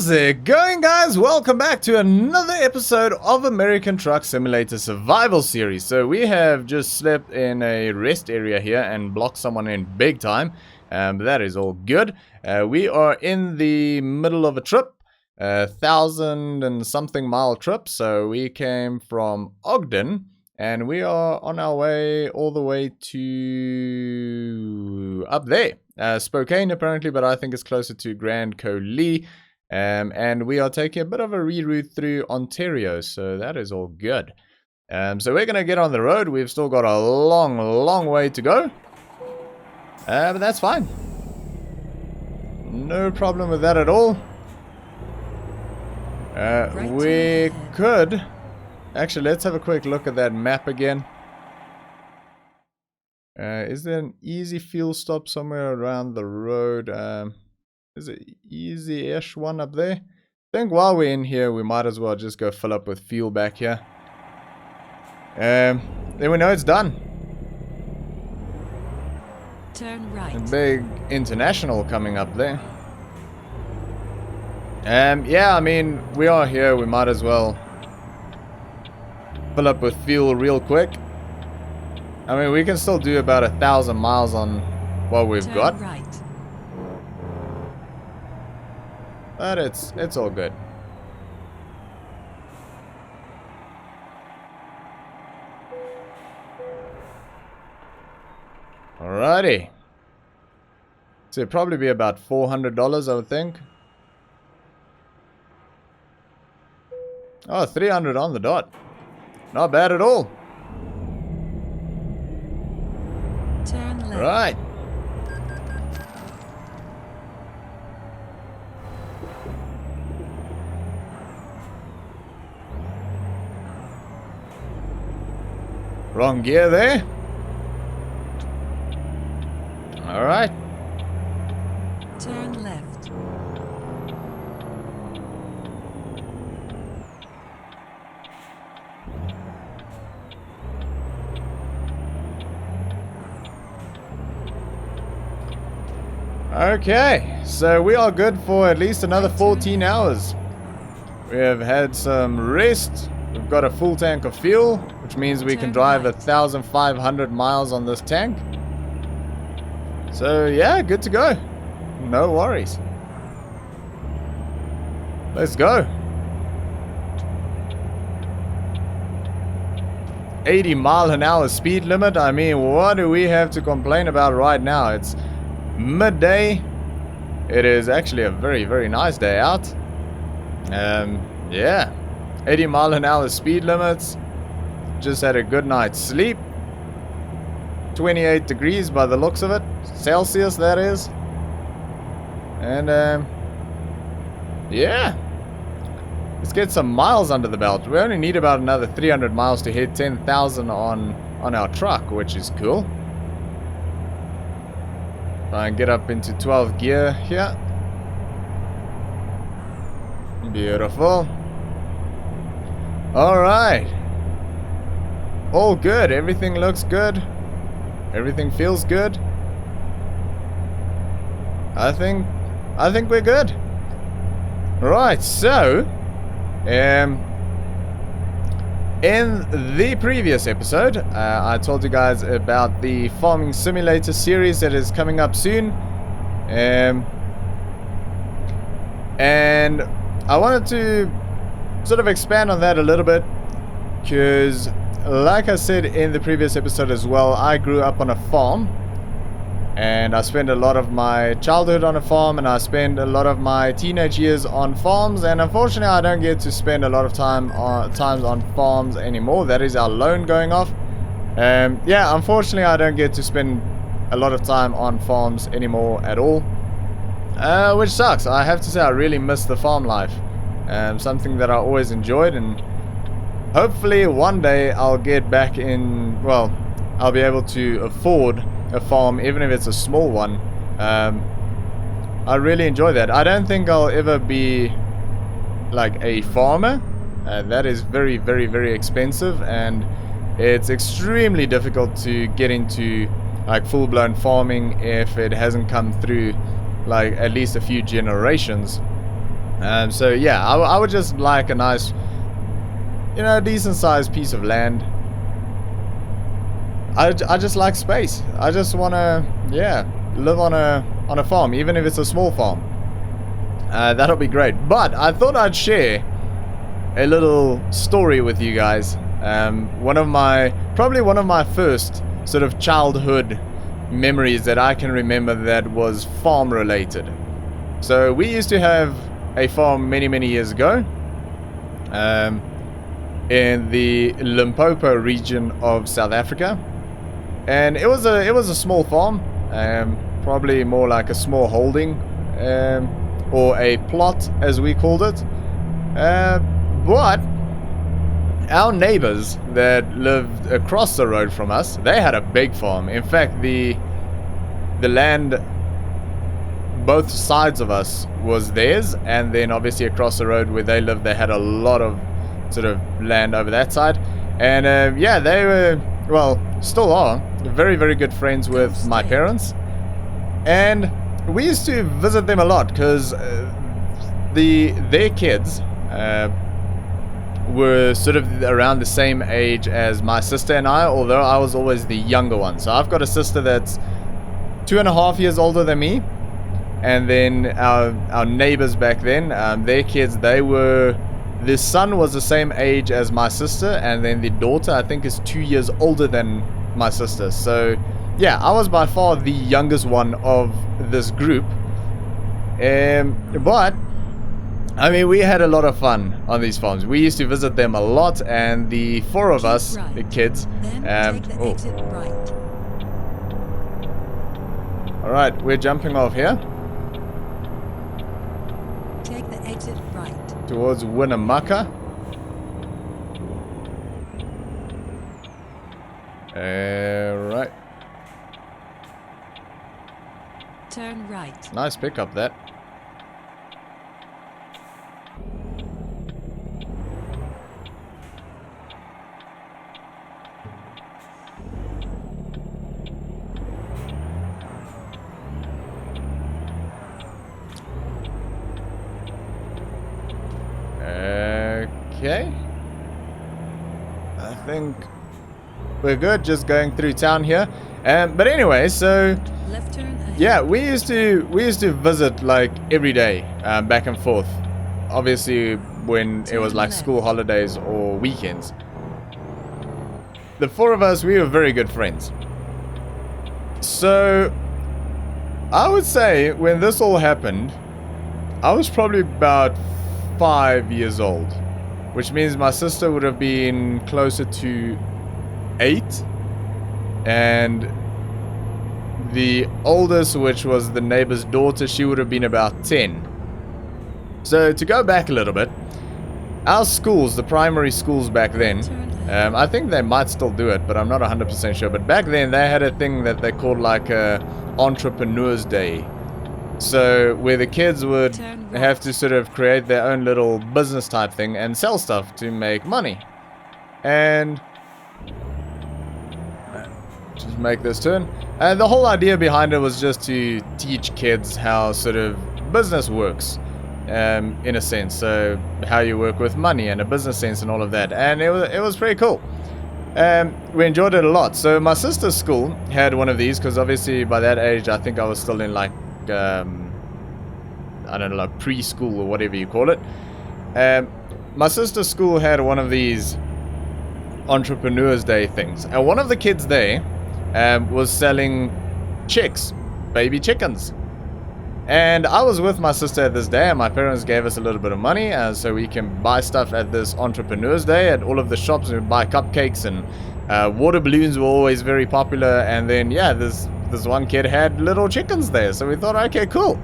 How's it going, guys? Welcome back to another episode of American Truck Simulator Survival Series. So we have just slept in a rest area here and blocked someone in big time. But that is all good. We are in the middle of a trip, 1,000 and something mile trip. So we came from Ogden and we are on our way all the way to up there. Spokane apparently, but I think it's closer to Grand Coulee. And we are taking a bit of a reroute through Ontario, so that is all good. So we're going to get on the road. We've still got a long way to go. But that's fine. No problem with that at all. We could... Actually, let's have a quick look at that map again. Is there an easy fuel stop somewhere around the road? Is it easy-ish one up there? I think while we're in here, we might as well just go fill up with fuel back here. Then we know it's done. Turn right. A big international coming up there. Yeah, I mean, we are here. We might as well fill up with fuel real quick. I mean, we can still do about 1,000 miles on what we've got. Right. But it's all good. Alrighty. So it'd probably be about $400, I would think. Oh, 300 on the dot. Not bad at all. Turn left. Right. Wrong gear there. All right. Turn left. Okay, so we are good for at least another 14 hours. We have had some rest. We've got a full tank of fuel, which means we can drive 1,500 miles on this tank. So yeah, good to go. No worries. Let's go. 80-mile-an-hour speed limit. I mean, what do we have to complain about right now? It's midday. It is actually a very nice day out. Yeah. 80-mile-an-hour speed limits. Just had a good night's sleep. 28 degrees by the looks of it. Celsius, that is. And, yeah. Let's get some miles under the belt. We only need about another 300 miles to hit 10,000 on our truck, which is cool. Try and get up into 12th gear here. Beautiful. Alright. All good. Everything looks good. Everything feels good. I think we're good. Right, so in the previous episode, I told you guys about the farming simulator series that is coming up soon. And I wanted to sort of expand on that a little bit, because like I said in the previous episode as well, I grew up on a farm and I spent a lot of my childhood on a farm and I spent a lot of my teenage years on farms, and unfortunately I don't get to spend a lot of times on farms anymore. That is our loan going off. Yeah, unfortunately I don't get to spend a lot of time on farms anymore at all, which sucks. I have to say I really miss the farm life. Something that I always enjoyed, and hopefully one day I'll get back in. Well, I'll be able to afford a farm, even if it's a small one. I really enjoy that. I don't think I'll ever be like a farmer. That is very expensive, and it's extremely difficult to get into like full-blown farming if it hasn't come through like at least a few generations. So yeah, I would just like a nice, you know, decent sized piece of land. I just like space. I just want to, yeah, live on a farm, even if it's a small farm. That'll be great. But I thought I'd share a little story with you guys. Probably one of my first sort of childhood memories that I can remember that was farm related. So we used to have a farm many years ago, in the Limpopo region of South Africa, and it was a small farm, probably more like a small holding, or a plot as we called it. But our neighbors that lived across the road from us, they had a big farm. In fact, the land both sides of us was theirs, and then obviously across the road where they lived, they had a lot of sort of land over that side. And yeah, they were, well, still are very good friends with my parents, and we used to visit them a lot because their kids were sort of around the same age as my sister and I, although I was always the younger one. So I've got a sister that's 2.5 years older than me, and then our neighbors back then, their kids, the son was the same age as my sister, and then the daughter I think is 2 years older than my sister. So yeah, I was by far the youngest one of this group. But I mean, we had a lot of fun on these farms. We used to visit them a lot, and the four of us, the kids, alright, we're jumping off here. Take the exit right. Towards Winnemucca. Right. Turn right. Nice pickup that. Okay. I think we're good, just going through town here. But anyway, so Left turn ahead. yeah, we used to visit like every day, back and forth. Obviously, when it was like school holidays or weekends. The four of us, we were very good friends. So I would say when this all happened, I was probably about 5 years old, which means my sister would have been closer to 8, and the oldest, which was the neighbor's daughter, she would have been about 10. So to go back a little bit, our schools, the primary schools back then, I think they might still do it, but I'm not 100% sure. But back then they had a thing that they called like a Entrepreneur's Day. So where the kids would have to sort of create their own little business type thing and sell stuff to make money. And just make this turn. And the whole idea behind it was just to teach kids how sort of business works, in a sense. So how you work with money and a business sense and all of that. And it was pretty cool. We enjoyed it a lot. So my sister's school had one of these, because obviously by that age I think I was still in like I don't know, like preschool or whatever you call it. My sister's school had one of these Entrepreneur's Day things, and one of the kids there was selling chicks, baby chickens. And I was with my sister at this day, and my parents gave us a little bit of money so we can buy stuff at this Entrepreneur's Day at all of the shops. We would buy cupcakes, and water balloons were always very popular. And then yeah, this one kid had little chickens there, so we thought, okay, cool,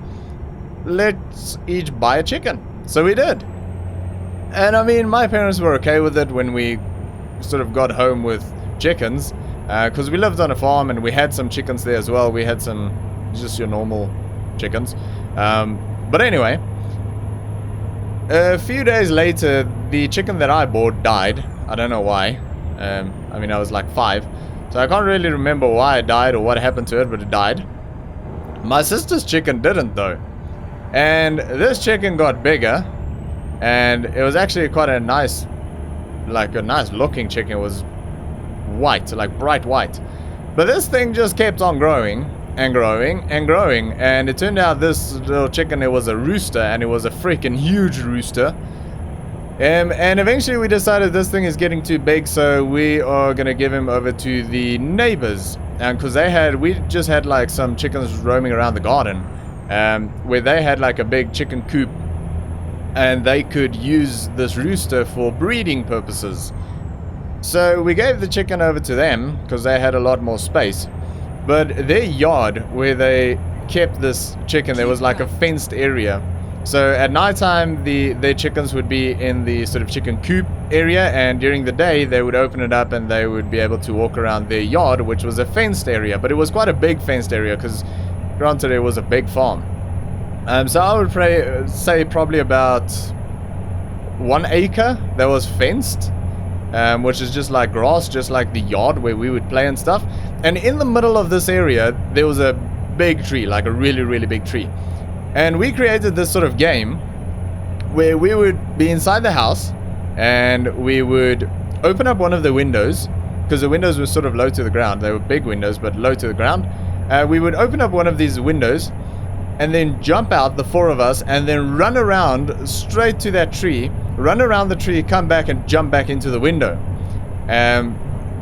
let's each buy a chicken. So we did. And I mean, my parents were okay with it when we sort of got home with chickens, because we lived on a farm and we had some chickens there as well. We had some just your normal chickens. But anyway, a few days later, the chicken that I bought died. I don't know why. I mean, I was like 5, so I can't really remember why it died or what happened to it, but it died. My sister's chicken didn't, though. And this chicken got bigger, and it was actually quite a nice, like a nice looking chicken. It was white, like bright white. But this thing just kept on growing and growing and growing, and it turned out this little chicken, it was a rooster, and it was a freaking huge rooster. And eventually we decided this thing is getting too big, so we are gonna give him over to the neighbors. And because we just had like some chickens roaming around the garden, where they had like a big chicken coop, and they could use this rooster for breeding purposes. So we gave the chicken over to them because they had a lot more space. But their yard where they kept this chicken, there was like a fenced area. So at nighttime, their chickens would be in the sort of chicken coop area, and during the day they would open it up and they would be able to walk around their yard, which was a fenced area. But it was quite a big fenced area because, granted, it was a big farm. So I would say probably about 1 acre that was fenced, which is just like grass, just like the yard where we would play and stuff. And in the middle of this area, there was a big tree, like a really, really big tree. And we created this sort of game where we would be inside the house and we would open up one of the windows, because the windows were sort of low to the ground. They were big windows, but low to the ground. We would open up one of these windows and then jump out, the 4 of us, and then run around straight to that tree, run around the tree, come back and jump back into the window,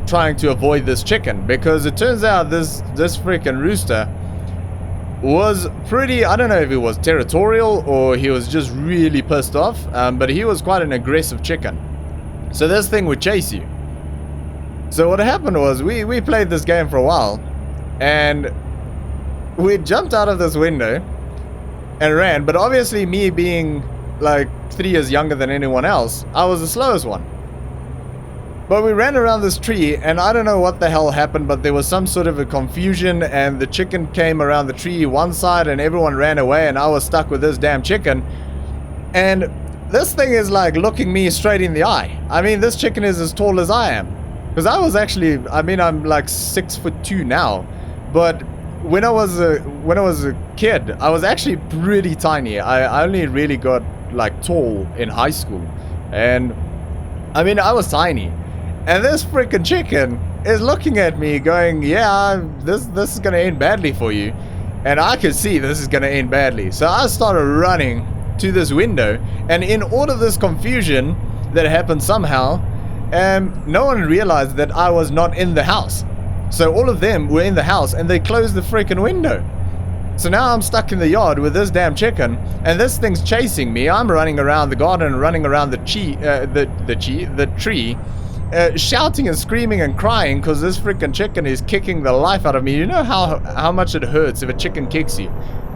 trying to avoid this chicken. Because it turns out this freaking rooster was pretty, I don't know if he was territorial or he was just really pissed off, but he was quite an aggressive chicken. So this thing would chase you. So what happened was we played this game for a while, and we jumped out of this window and ran, but obviously me being like 3 years younger than anyone else, I was the slowest one. But we ran around this tree, and I don't know what the hell happened, but there was some sort of a confusion, and the chicken came around the tree one side and everyone ran away, and I was stuck with this damn chicken. And this thing is like looking me straight in the eye. I mean, this chicken is as tall as I am. Because I was actually, I mean, I'm like 6'2" now, but when I was a kid, I was actually pretty tiny. I only really got like tall in high school, and I mean, I was tiny. And this freaking chicken is looking at me going, yeah, this is going to end badly for you. And I could see this is going to end badly. So I started running to this window. And in all of this confusion that happened somehow, no one realized that I was not in the house. So all of them were in the house and they closed the freaking window. So now I'm stuck in the yard with this damn chicken. And this thing's chasing me. I'm running around the garden, running around the tree. Shouting and screaming and crying because this freaking chicken is kicking the life out of me. You know how much it hurts if a chicken kicks you.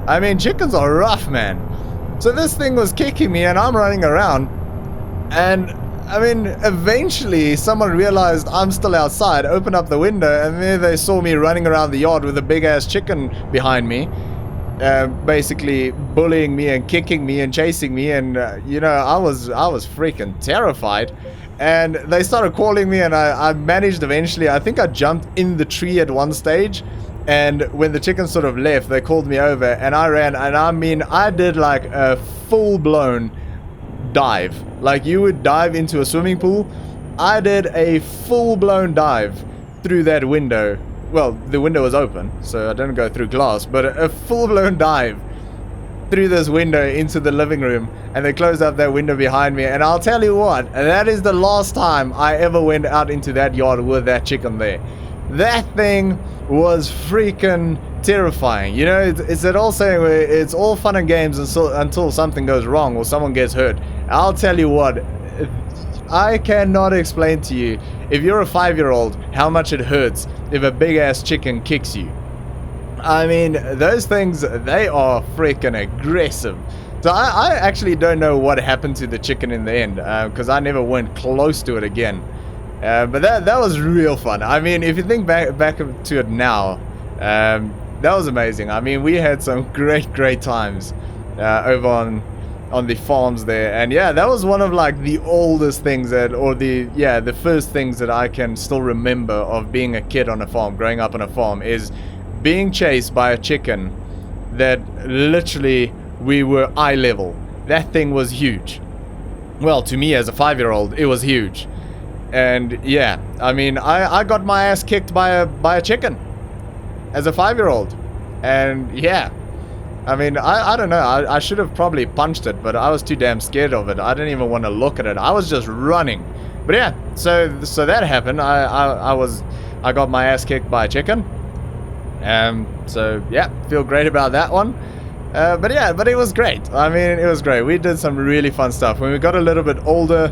I mean, chickens are rough, man. So this thing was kicking me and I'm running around. And I mean, eventually someone realized I'm still outside, opened up the window, and there they saw me running around the yard with a big ass chicken behind me. Basically bullying me and kicking me and chasing me, and you know, I was freaking terrified. And they started calling me, and I managed eventually. I think I jumped in the tree at one stage, and when the chicken sort of left, they called me over, and I ran, and I mean, I did like a full-blown dive. Like you would dive into a swimming pool. I did a full-blown dive through that window. Well, the window was open, so I didn't go through glass, but a full-blown dive through this window into the living room, and they closed up that window behind me. And I'll tell you what, that is the last time I ever went out into that yard with that chicken there. That thing was freaking terrifying. You know, it's that old saying where it's all fun and games until something goes wrong or someone gets hurt. I'll tell you what, I cannot explain to you, if you're a 5-year-old, how much it hurts if a big ass chicken kicks you. I mean, those things, they are freaking aggressive. So I actually don't know what happened to the chicken in the end, because I never went close to it again. But that was real fun. I mean, if you think back to it now, that was amazing. I mean, we had some great times over on the farms there. And yeah, that was one of like the oldest things the first things that I can still remember of being a kid on a farm, growing up on a farm, is being chased by a chicken that literally we were eye level. That thing was huge. Well, to me as a 5-year-old, it was huge. And yeah, I mean, I got my ass kicked by a chicken as a 5-year-old. And yeah, I mean, I don't know. I should have probably punched it, but I was too damn scared of it. I didn't even want to look at it. I was just running. But yeah, so that happened. I got my ass kicked by a chicken. So yeah, feel great about that one. But it was great. I mean, it was great. We did some really fun stuff. When we got a little bit older,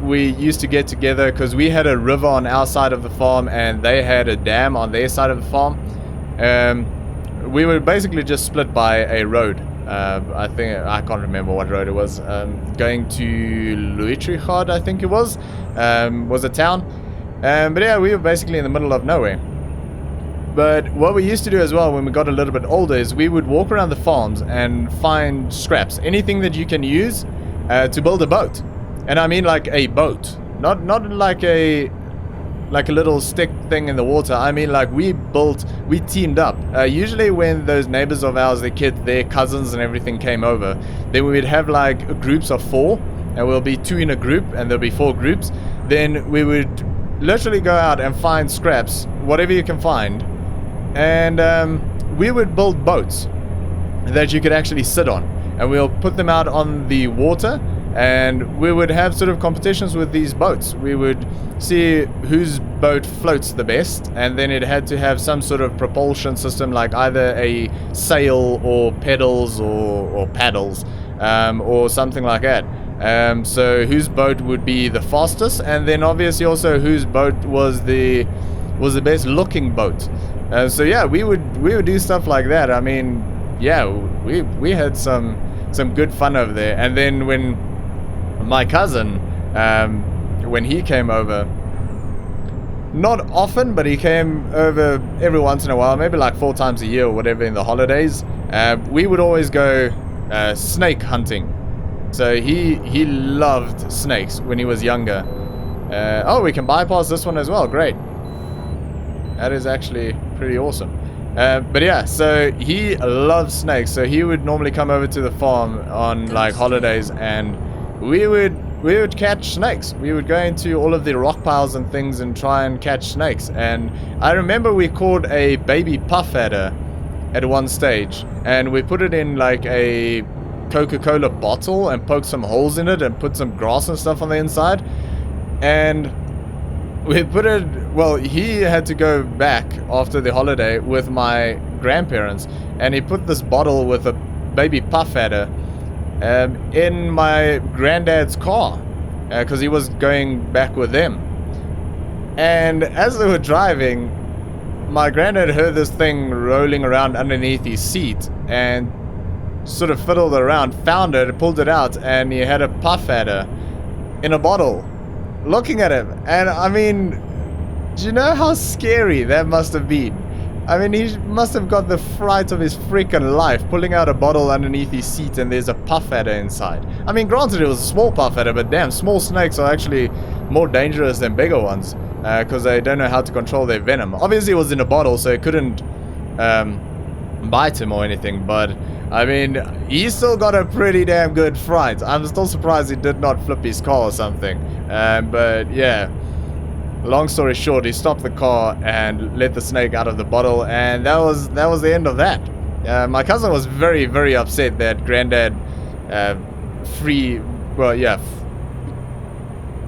we used to get together because we had a river on our side of the farm and they had a dam on their side of the farm. We were basically just split by a road. I can't remember what road it was. Going to Luitrichard, I think it was a town. But yeah, we were basically in the middle of nowhere. But what we used to do as well when we got a little bit older is we would walk around the farms and find scraps, anything that you can use to build a boat. And I mean like a boat, not like a little stick thing in the water. I mean like we teamed up. Usually when those neighbors of ours, their cousins and everything came over, then we would have like groups of 4, and we'll be 2 in a group and there'll be 4 groups. Then we would literally go out and find scraps, whatever you can find. And we would build boats that you could actually sit on, and we'll put them out on the water, and we would have sort of competitions with these boats. We would see whose boat floats the best, and then it had to have some sort of propulsion system, like either a sail or pedals or paddles, or something like that. So whose boat would be the fastest, and then obviously also whose boat was the best looking boat. So yeah, we would do stuff like that. I mean, yeah, we had some good fun over there. And then when my cousin, when he came over, not often, but he came over every once in a while, maybe like 4 times a year or whatever in the holidays, we would always go snake hunting. So he loved snakes when he was younger. Oh, we can bypass this one as well. Great. That is actually pretty awesome. But yeah, so he loves snakes. So he would normally come over to the farm on like holidays, and we would catch snakes. We would go into all of the rock piles and things and try and catch snakes. And I remember we caught a baby puff adder at one stage, and we put it in like a Coca-Cola bottle and poked some holes in it and put some grass and stuff on the inside. And we put it, well, he had to go back after the holiday with my grandparents, and he put this bottle with a baby puff adder in my granddad's car because he was going back with them. And as they were driving, my granddad heard this thing rolling around underneath his seat and sort of fiddled around, found it, pulled it out, and he had a puff adder in a bottle looking at him. And I mean, do you know how scary that must have been? I mean, he must have got the fright of his freaking life, pulling out a bottle underneath his seat and there's a puff adder inside. I mean, granted it was a small puff adder, but damn, small snakes are actually more dangerous than bigger ones because they don't know how to control their venom. Obviously it was in a bottle, so it couldn't bite him or anything, but I mean, he still got a pretty damn good fright. I'm still surprised he did not flip his car or something. But yeah, long story short, he stopped the car and let the snake out of the bottle, and that was the end of that. My cousin was very, very upset that Granddad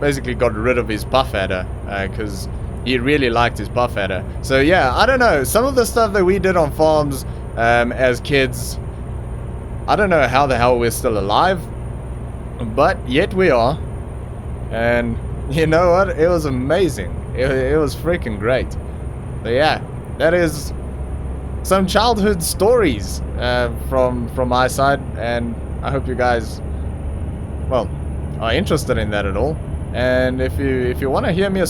basically got rid of his puff adder because he really liked his puff adder. So yeah, I don't know, some of the stuff that we did on farms as kids, I don't know how the hell we're still alive, but yet we are. And you know what? It was amazing. It was freaking great. So yeah, that is some childhood stories from my side, and I hope you guys, well, are interested in that at all. And if you want to hear me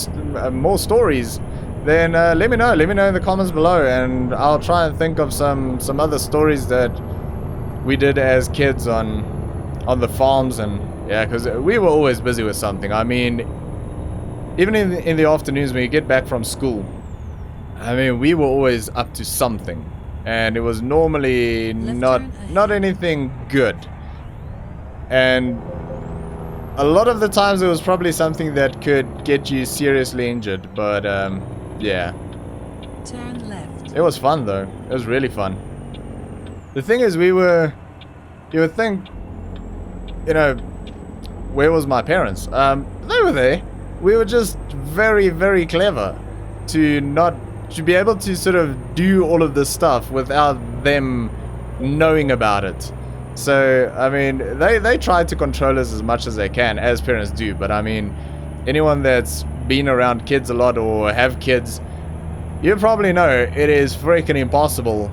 more stories, then let me know. Let me know in the comments below, and I'll try and think of some other stories that we did as kids on the farms. And yeah, because we were always busy with something. I mean, even in the afternoons when you get back from school, I mean, we were always up to something. and it was normally not anything good. And a lot of the times it was probably something that could get you seriously injured, but yeah. Turn left. It was fun though. It was really fun. The thing is, you would think, you know, where was my parents? They were there. We were just very, very clever to be able to sort of do all of this stuff without them knowing about it. So, I mean, they try to control us as much as they can, as parents do. But I mean, anyone that's been around kids a lot or have kids, you probably know it is freaking impossible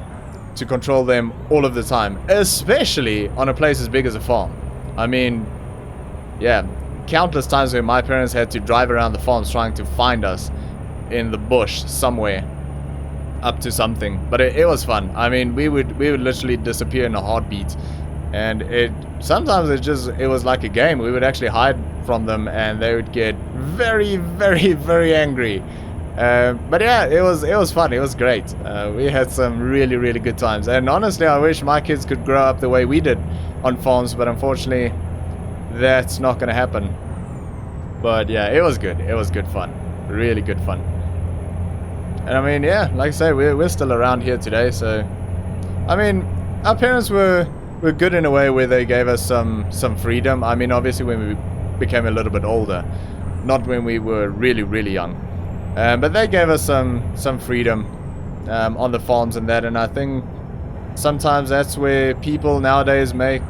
to control them all of the time, especially on a place as big as a farm. I mean, yeah, countless times where my parents had to drive around the farms trying to find us in the bush somewhere up to something. But it was fun. I mean, we would literally disappear in a heartbeat, and sometimes it was like a game. We would actually hide from them, and they would get very, very, very angry. But yeah, it was fun. It was great. We had some really, really good times. And honestly, I wish my kids could grow up the way we did on farms, but unfortunately, that's not going to happen. But yeah, it was good. It was good fun. Really good fun. And I mean, yeah, like I say, we're still around here today. So, I mean, our parents were good in a way where they gave us some freedom. I mean, obviously when we became a little bit older, not when we were really, really young. But they gave us some freedom on the farms and that, and I think sometimes that's where people nowadays make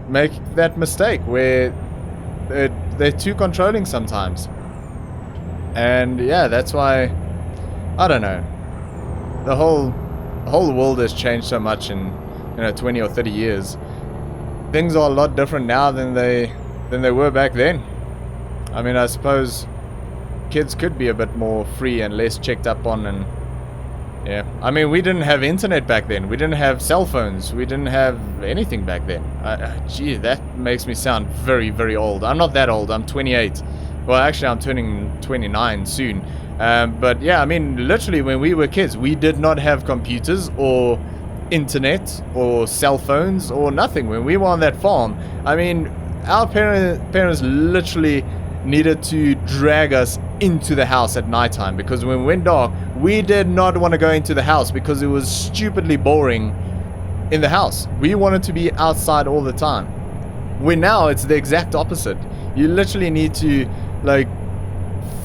that mistake where they're too controlling sometimes. And yeah, that's why, I don't know, the whole world has changed so much in 20 or 30 years. Things are a lot different now than they were back then. I mean, I suppose kids could be a bit more free and less checked up on, and yeah, I mean, we didn't have internet back then. We didn't have cell phones. We didn't have anything back then. Gee, that makes me sound very, very old. I'm not that old. I'm 28. Well, actually, I'm turning 29 soon. But yeah, I mean, literally, when we were kids, we did not have computers or internet or cell phones or nothing. When we were on that farm, I mean, our parents literally needed to drag us into the house at nighttime, because when it went dark, we did not want to go into the house because it was stupidly boring in the house. We wanted to be outside all the time. When now it's the exact opposite. You literally need to like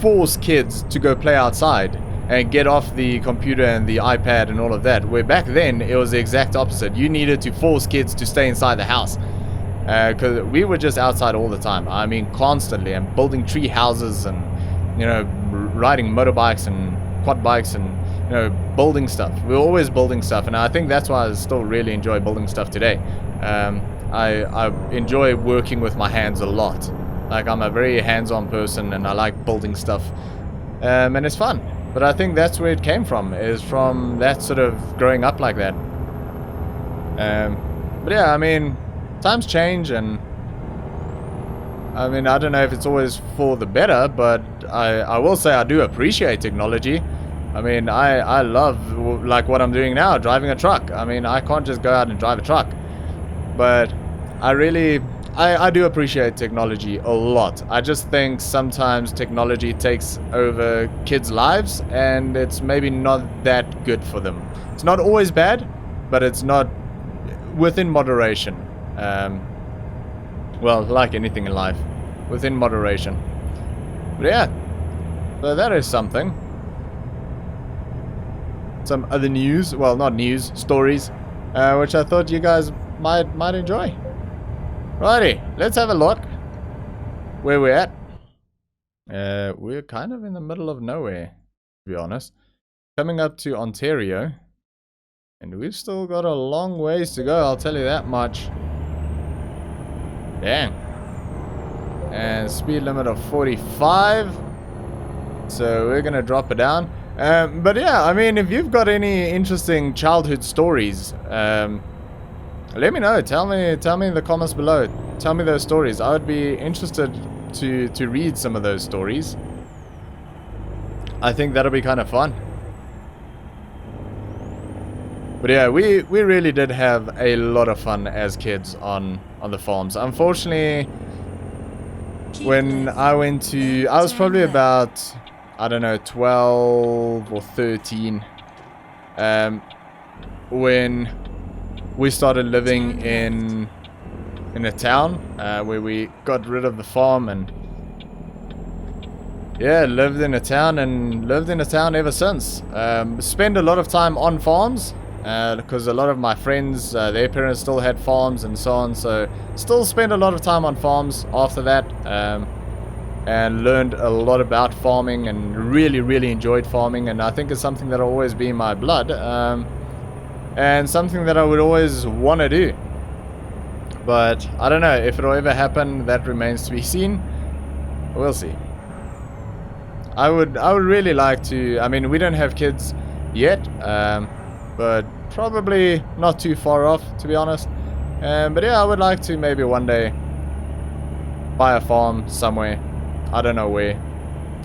force kids to go play outside and get off the computer and the iPad and all of that, where back then it was the exact opposite. You needed to force kids to stay inside the house. Because we were just outside all the time. I mean, constantly, and building tree houses, and riding motorbikes and quad bikes, and building stuff. We were always building stuff, and I think that's why I still really enjoy building stuff today. I enjoy working with my hands a lot. Like, I'm a very hands-on person, and I like building stuff, and it's fun. But I think that's where it came from, is from that sort of growing up like that. But yeah, I mean, times change, and I mean, I don't know if it's always for the better, but I will say I do appreciate technology. I mean, I love, like, what I'm doing now, driving a truck. I mean, I can't just go out and drive a truck, but I do appreciate technology a lot. I just think sometimes technology takes over kids' lives, and it's maybe not that good for them. It's not always bad, but it's not within moderation. Well, like anything in life, within moderation. But yeah, so that is something. Some other news, well, not news, stories, which I thought you guys might enjoy. Righty, let's have a look where we're at. We're kind of in the middle of nowhere, to be honest. Coming up to Ontario, and we've still got a long ways to go, I'll tell you that much. Dang. And speed limit of 45. So we're gonna drop it down. But yeah, I mean, if you've got any interesting childhood stories, let me know. Tell me in the comments below. Tell me those stories. I would be interested to read some of those stories. I think that'll be kind of fun. But yeah, we really did have a lot of fun as kids on the farms. Unfortunately, Keep when left. I went to, I was Turn probably left. about, I don't know, 12 or 13, when we started living Turn in a town, where we got rid of the farm and yeah, lived in a town ever since. Spent a lot of time on farms, because a lot of my friends, their parents still had farms and so on, so still spent a lot of time on farms after that, and learned a lot about farming and really enjoyed farming, and I think it's something that'll always be in my blood, and something that I would always want to do. But I don't know if it'll ever happen. That remains to be seen. We'll see. I would really like to. I mean, we don't have kids yet, but probably not too far off, to be honest. But yeah, I would like to maybe one day buy a farm somewhere. I don't know where.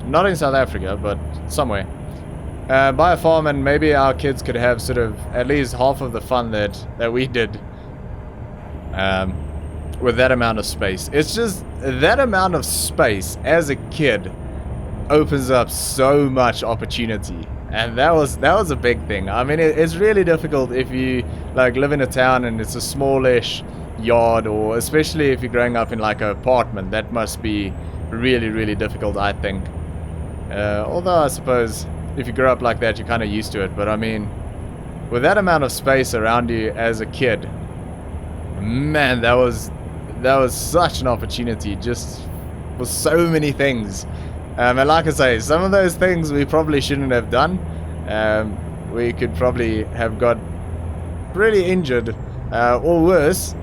Not in South Africa, but somewhere. Buy a farm, and maybe our kids could have sort of at least half of the fun that we did. With that amount of space. It's just that amount of space as a kid opens up so much opportunity, and that was a big thing. I mean, it's really difficult if you like live in a town and it's a smallish yard, or especially if you're growing up in like an apartment. That must be really difficult, I think. Although I suppose if you grow up like that, you're kind of used to it. But I mean, with that amount of space around you as a kid, man, that was such an opportunity, just for so many things. And like I say, some of those things we probably shouldn't have done. We could probably have got pretty injured, or worse.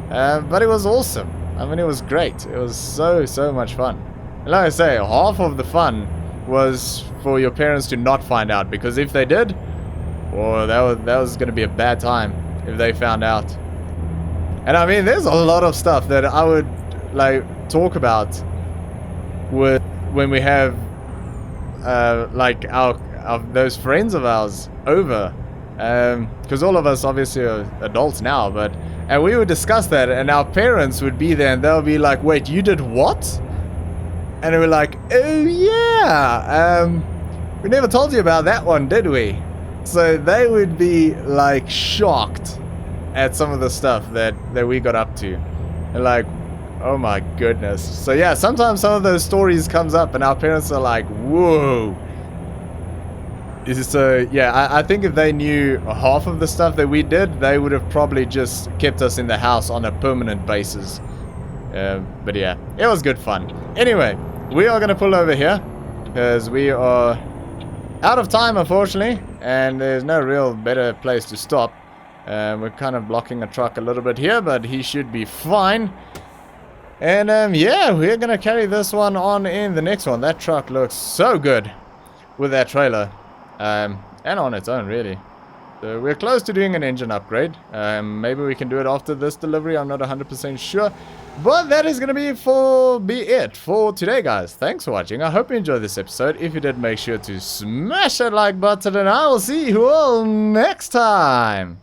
But it was awesome. I mean, it was great. It was so much fun. And like I say, half of the fun was for your parents to not find out, because if they did, well, that was going to be a bad time if they found out. And I mean, there's a lot of stuff that I would like talk about with when we have like our those friends of ours over, because all of us obviously are adults now, and we would discuss that, and our parents would be there, and they'll be like, "Wait, you did what?" And we're like, "Oh yeah, we never told you about that one, did we?" So they would be like shocked at some of the stuff that we got up to, and like, oh my goodness. So yeah, sometimes some of those stories comes up and our parents are like, whoa. So yeah, I think if they knew half of the stuff that we did, they would have probably just kept us in the house on a permanent basis. But yeah, it was good fun. Anyway, we are gonna pull over here because we are out of time, unfortunately, and there's no real better place to stop. We're kind of blocking a truck a little bit here, but he should be fine. And yeah, we're gonna carry this one on in the next one. That truck looks so good with that trailer, and on its own, really. So we're close to doing an engine upgrade. Maybe we can do it after this delivery. I'm not 100% sure, but that is gonna be it for today, guys. Thanks for watching. I hope you enjoyed this episode. If you did, make sure to smash that like button, and I will see you all next time.